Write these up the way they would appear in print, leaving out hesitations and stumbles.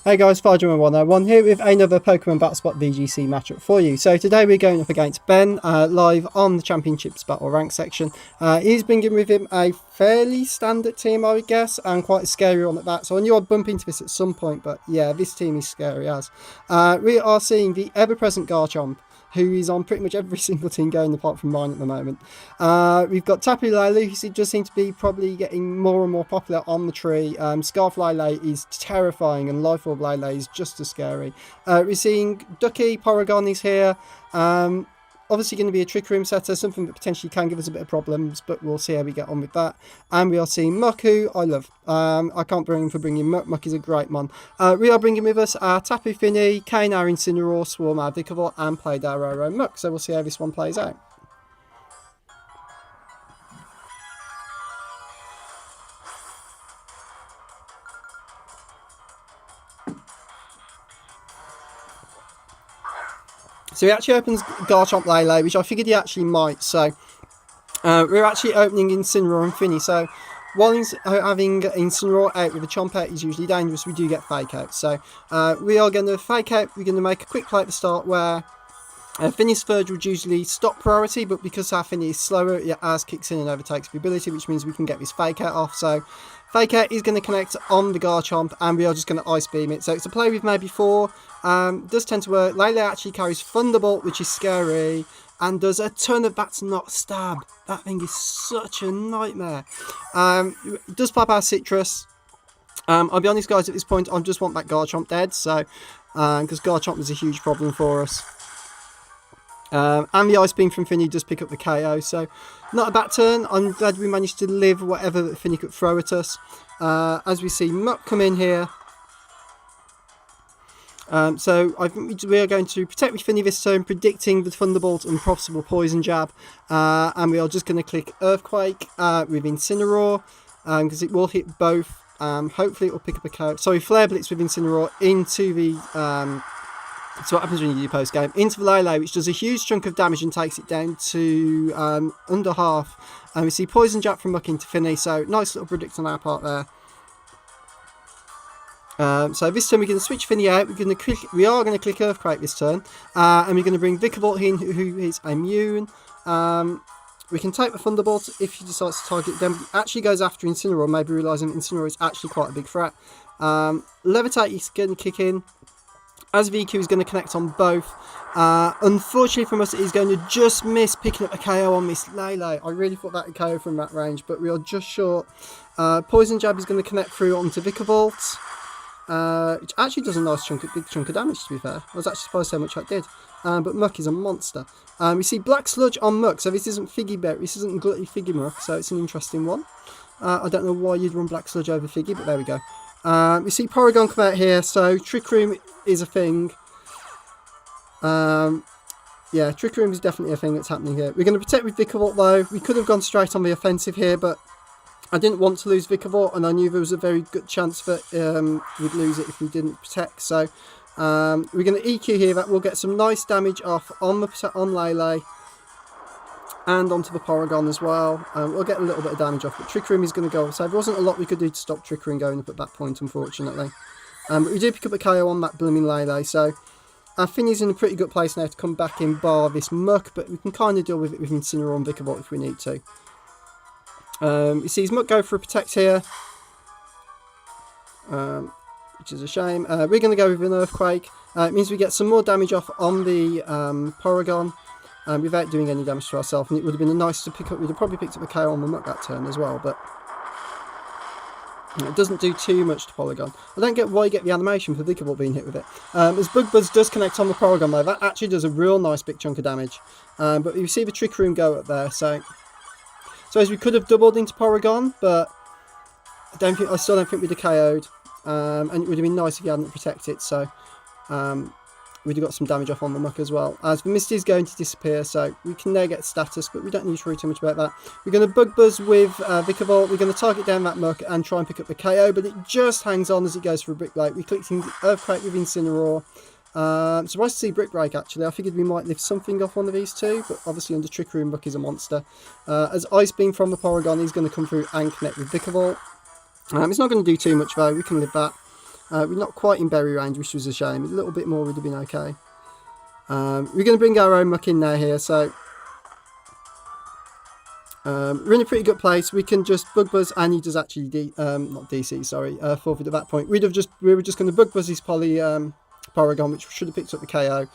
Hey guys, Farger101 here with another Pokemon BattleSpot VGC matchup for you. So today we're going up against Ben, live on the Championships Battle Rank section. He's bringing with him a fairly standard team, I would guess, and quite a scary one at that. So I knew I'd bump into this at some point, but yeah, this team is scary as. We are seeing the ever-present Garchomp, who is on pretty much every single team going apart from mine at the moment. We've got Tapu Lele, who does seem to be probably getting more and more popular on the tree. Scarf Lele is terrifying, and Life Orb Lele is just as scary. We're seeing Ducky, Porygon is here. Obviously going to be a Trick Room setter, something that potentially can give us a bit of problems, but we'll see how we get on with that. And we are seeing Muck, who I love. I can't bring him for bringing Muck. Muck is a great mon. We are bringing with us Tapu Fini, Kane, our Incineroar, Swarm, our Vikavolt, and played our Roro Muck. So we'll see how this one plays out. So he actually opens Garchomp Lele, which I figured he actually might. So we're actually opening Incineroar and Fini. So while he's having Incineroar out with a Chomp out is usually dangerous, we do get Fake Out. So we are going to Fake Out. We're going to make a quick play at the start where Fini's Surge would usually stop priority, but because our Fini is slower, it as kicks in and overtakes the ability, which means we can get this Fake Out off. So Fake Out is going to connect on the Garchomp, and we are just going to Ice Beam it. So it's a play we've made before. Does tend to work. Lele actually carries Thunderbolt, which is scary, and does a ton of That's Not Stab. That thing is such a nightmare. It does pop our Citrus. I'll be honest, guys, at this point, I just want that Garchomp dead. So, because Garchomp is a huge problem for us. And the Ice Beam from Fini does pick up the KO, so not a bad turn. I'm glad we managed to live whatever Fini could throw at us. As we see Muck come in here. So I think we are going to protect with Fini this turn, predicting the Thunderbolt and possible Poison Jab. And we are just going to click Earthquake with Incineroar, because it will hit both. Hopefully it will pick up a KO. Sorry, Flare Blitz with Incineroar into the... So what happens when you do post-game? Into the Lele, which does a huge chunk of damage and takes it down to under half. And we see Poison Jab from Muck into Fini, so nice little predict on our part there. So this turn we're going to switch Fini out. We are going to click Earthquake this turn, and we're going to bring Vikavolt in, who is immune. We can take the Thunderbolt if he decides to target them. Actually goes after Incineroar, maybe realising Incineroar is actually quite a big threat. Levitate is going to kick in. As VQ is going to connect on both. Unfortunately from us, it is going to just miss picking up a KO on Miss Lele. I really thought that would KO from that range, but we are just short. Poison Jab is going to connect through onto Vikavolt, which actually does a nice big chunk of damage, to be fair. I was actually surprised how much that did. But Muck is a monster. We see Black Sludge on Muck, so this isn't Figgy Berry, this isn't Glutty Figgy Muck, so it's an interesting one. I don't know why you'd run Black Sludge over Figgy, but there we go. We see Porygon come out here, so Trick Room is a thing. Yeah, Trick Room is definitely a thing that's happening here. We're going to protect with Vikavolt though. We could have gone straight on the offensive here, but I didn't want to lose Vikavolt, and I knew there was a very good chance that we'd lose it if we didn't protect. So we're going to EQ here. That will get some nice damage off on Lele. And onto the Porygon as well. We'll get a little bit of damage off, but Trick Room is going to go. So there wasn't a lot we could do to stop Trick Room going up at that point, unfortunately. But we do pick up a KO on that blooming Lele, so our Fini's in a pretty good place now to come back in bar this Muck, but we can kind of deal with it with Incineroar and Vikavolt if we need to. You see his Muck go for a Protect here, which is a shame. We're going to go with an Earthquake. It means we get some more damage off on the Porygon. Without doing any damage to ourselves, and it would have been nice to pick up. We'd have probably picked up a KO on the Muck that turn as well, but it doesn't do too much to Porygon. I don't get why you get the animation for Vikavolt being hit with it. As Bug Buzz does connect on the Porygon though, that actually does a real nice big chunk of damage. But you see the Trick Room go up there, so as we could have doubled into Porygon, but I still don't think we'd have KO'd, and it would have been nice if you hadn't protected. So. We'd have got some damage off on the Muck as well. As the Misty is going to disappear, so we can now get status, but we don't need to worry too much about that. We're going to Bug Buzz with Vikavolt. We're going to target down that Muck and try and pick up the KO, but it just hangs on as it goes for a Brick Break. We clicked in Earthquake with Incineroar. Surprised to see Brick Break actually. I figured we might lift something off one of these two, but obviously under Trick Room, Muck is a monster. As Ice Beam from the Porygon, he's going to come through and connect with Vikavolt. It's not going to do too much though, we can live that. We're not quite in berry range, which was a shame. A little bit more would have been okay. We're going to bring our own muck in there here, so we're in a pretty good place. We can just bug buzz, and he does actually not DC, sorry, forfeit at that point. We were just going to bug buzz his Porygon, which should have picked up the KO,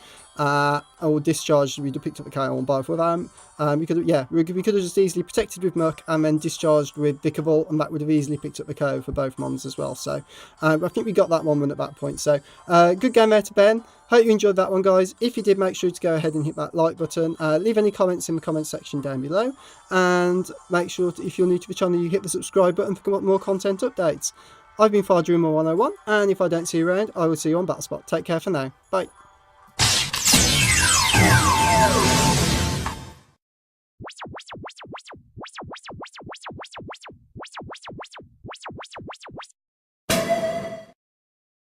or discharged. We'd have picked up the KO on both of them. We could have just easily protected with Muck and then discharged with Vikavolt, and that would have easily picked up the KO for both Mons as well. So I think we got that one at that point. So good game there to Ben. Hope you enjoyed that one, guys. If you did, make sure to go ahead and hit that like button. Leave any comments in the comment section down below, and make sure if you're new to the channel, you hit the subscribe button for more content updates. I've been Far Dreamer 101, and if I don't see you around, I will see you on Battlespot. Take care for now. Bye.